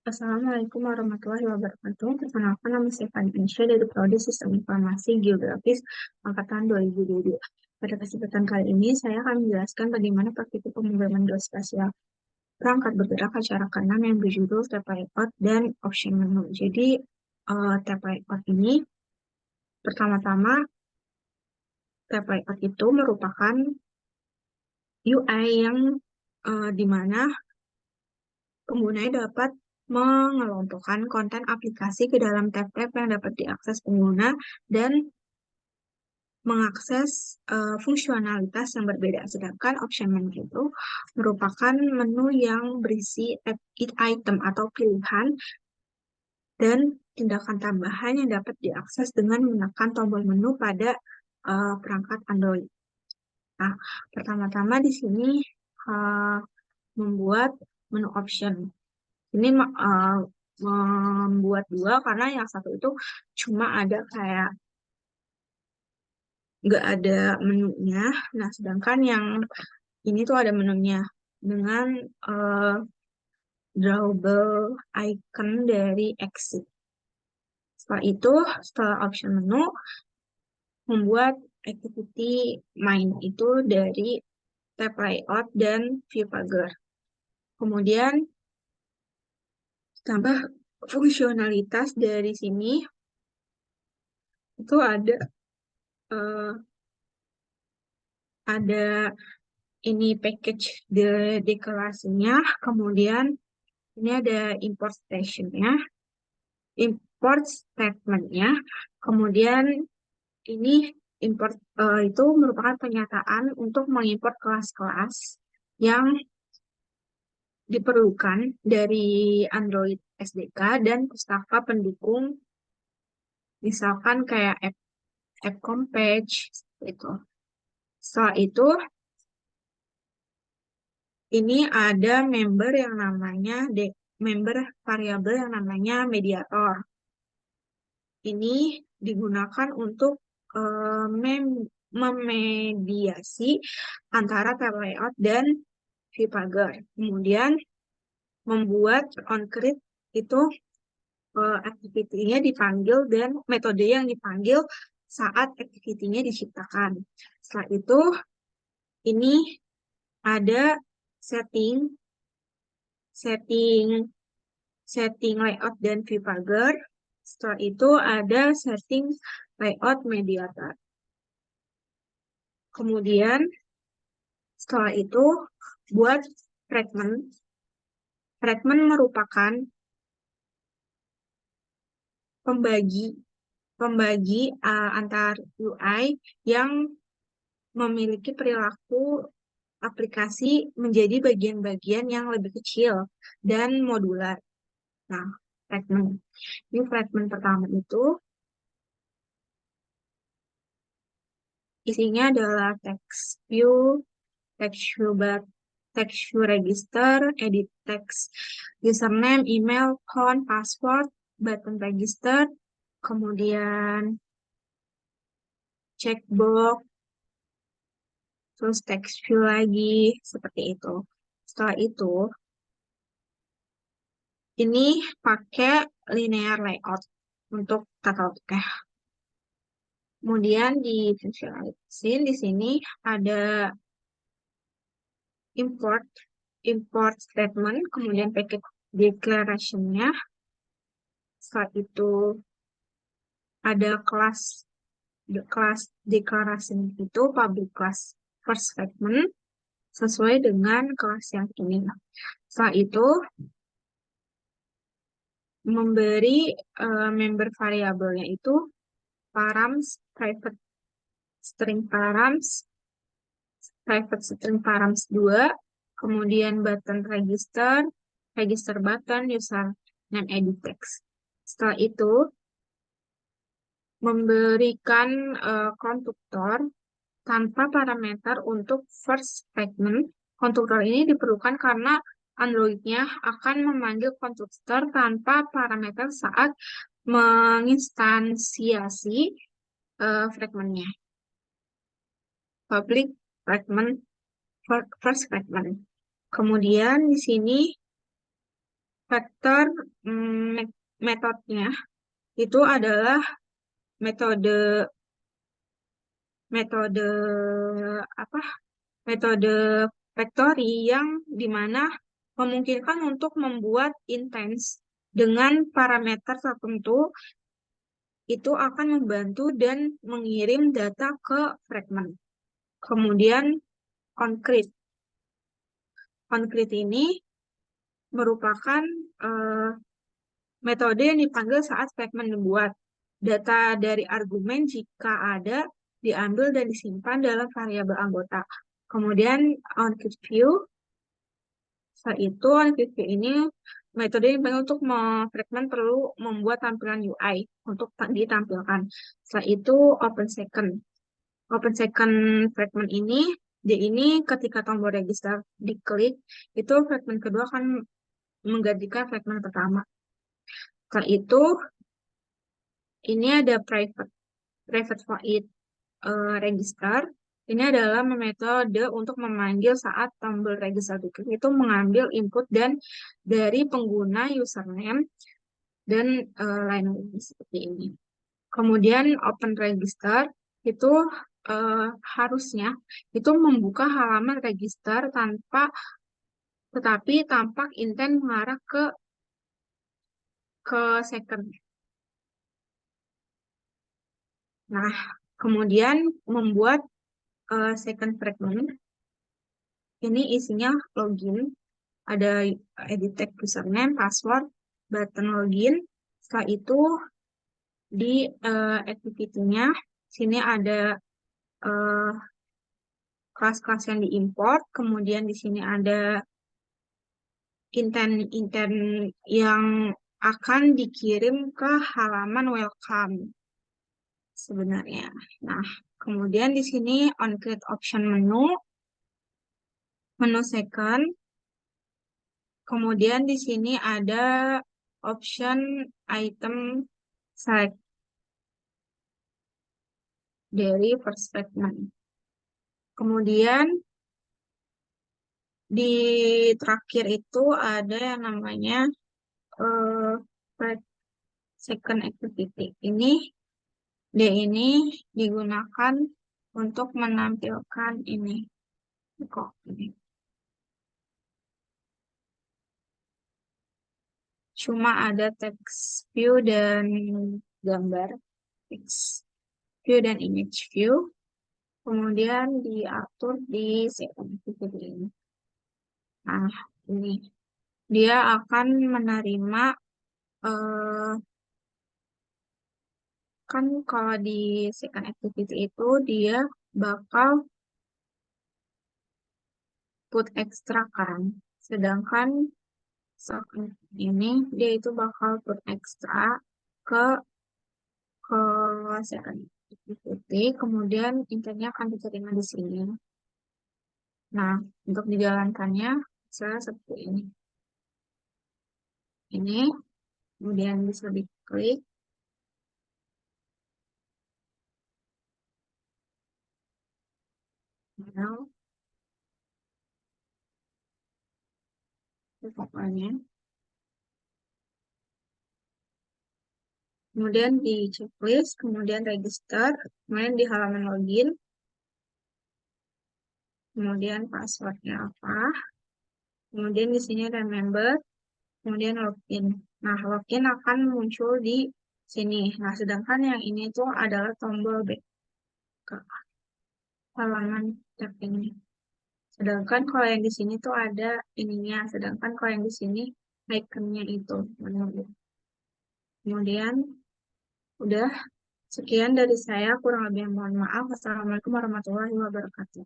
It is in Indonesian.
Assalamualaikum warahmatullahi wabarakatuh. Perkenalkan, nama saya Fani Insya dari Prodi Sistem Informasi Geografis Angkatan 2022. Pada kesempatan kali ini, saya akan menjelaskan bagaimana praktik pemrograman geospasial perangkat bergerak acara ke-6 yang berjudul Tap Layout dan Option Menu. Jadi, Tap Layout ini, pertama-tama, Tap Layout itu merupakan UI yang di mana pengguna dapat mengelompokkan konten aplikasi ke dalam tab-tab yang dapat diakses pengguna dan mengakses fungsionalitas yang berbeda. Sedangkan option menu itu merupakan menu yang berisi item atau pilihan dan tindakan tambahan yang dapat diakses dengan menekan tombol menu pada perangkat Android. Nah, pertama-tama di sini uh, membuat menu option. Ini membuat dua karena yang satu itu cuma ada kayak nggak ada menunya. Nah, sedangkan yang ini tuh ada menunya dengan uh, drawable icon dari exit. Setelah itu, setelah option menu, membuat activity main itu dari tab layout dan view pagar. Kemudian tambah fungsionalitas dari sini itu uh, ada ini package deklarasinya, kemudian ini ada import stationnya, import statementnya, kemudian ini import itu merupakan pernyataan untuk mengimport kelas-kelas yang diperlukan dari Android SDK dan pustaka pendukung, misalkan kayak app page itu. Setelah itu ini ada member variabel yang namanya mediator. Ini digunakan untuk memediasi antara tab layout dan view pagar. Kemudian membuat onCreate itu activity-nya dipanggil dan metode yang dipanggil saat activity-nya diciptakan. Setelah itu, ini ada setting setting setting layout dan view pagar. Setelah itu ada setting layout mediator. Kemudian setelah itu buat fragment. Fragment merupakan pembagi antar UI yang memiliki perilaku aplikasi menjadi bagian-bagian yang lebih kecil dan modular. Nah, fragment. Ini fragment pertama itu isinya adalah text view, text view text view register, edit text, username, email, phone, password, button register, kemudian checkbox, terus text view lagi, seperti itu. Setelah itu, ini pakai linear layout untuk tata letaknya. Kemudian di visualisin di sini ada import import statement, kemudian packet declaration-nya. Setelah itu ada kelas declaration itu public class first statement sesuai dengan kelas yang ini. Setelah itu memberi member variabelnya itu params private string params 2, kemudian button register button, username, edit text. Setelah itu memberikan konstruktor tanpa parameter untuk first fragment. Konstruktor ini diperlukan karena Android-nya akan memanggil konstruktor tanpa parameter saat menginstansiasi fragmentnya. Public fragment, first fragment. Kemudian di sini Vektor metodenya itu adalah metode metode apa? Metode factory yang dimana memungkinkan untuk membuat intens dengan parameter tertentu itu akan membantu dan mengirim data ke fragment. Kemudian concrete. Concrete ini merupakan eh, metode yang dipanggil saat fragment dibuat. Data dari argumen jika ada diambil dan disimpan dalam variabel anggota. Kemudian on-grid view, setelah itu on-grid view ini metode yang dipanggil untuk fragment perlu membuat tampilan UI untuk ditampilkan. Setelah itu open second. Open second fragment ini, di ini ketika tombol register diklik, itu fragment kedua akan menggantikan fragment pertama. Setelah itu, ini ada private void register. Ini adalah metode untuk memanggil saat tombol register diklik itu mengambil input dan dari pengguna username dan lain-lain seperti ini. Kemudian open register itu harusnya itu membuka halaman register tetapi tampak intent mengarah ke second. Nah, kemudian membuat second fragment ini isinya login, ada edit tag username, password, button login. Setelah itu di activity-nya sini ada eh, kelas-kelas yang diimport, kemudian di sini ada intent yang akan dikirim ke halaman welcome sebenarnya. Nah, kemudian di sini on create option menu second, kemudian di sini ada option item select dari first statement. Kemudian di terakhir itu ada yang namanya second activity. Ini digunakan untuk menampilkan ini. Kok ini. Cuma ada text view dan gambar. Text view dan image view. Kemudian diatur di second activity ini. Nah, ini. Dia akan menerima eh, kan kalau di second activity itu dia bakal put extra kan. Sedangkan second ini dia itu bakal put extra ke ke second activity, kemudian intentnya akan diterima di sini. Nah, untuk dijalankannya saya seperti ini. Ini kemudian bisa diklik. Now, pokoknya. Kemudian di checklist, kemudian register, kemudian di halaman login, kemudian passwordnya apa, kemudian di sini remember, kemudian login. Nah, login akan muncul di sini. Nah, sedangkan yang ini tuh adalah tombol back ke halaman tab ini. Sedangkan kalau yang di sini tuh ada ininya, sedangkan kalau yang di sini ikonnya itu. Kemudian udah sekian dari saya, kurang lebih mohon maaf. Wassalamualaikum warahmatullahi wabarakatuh.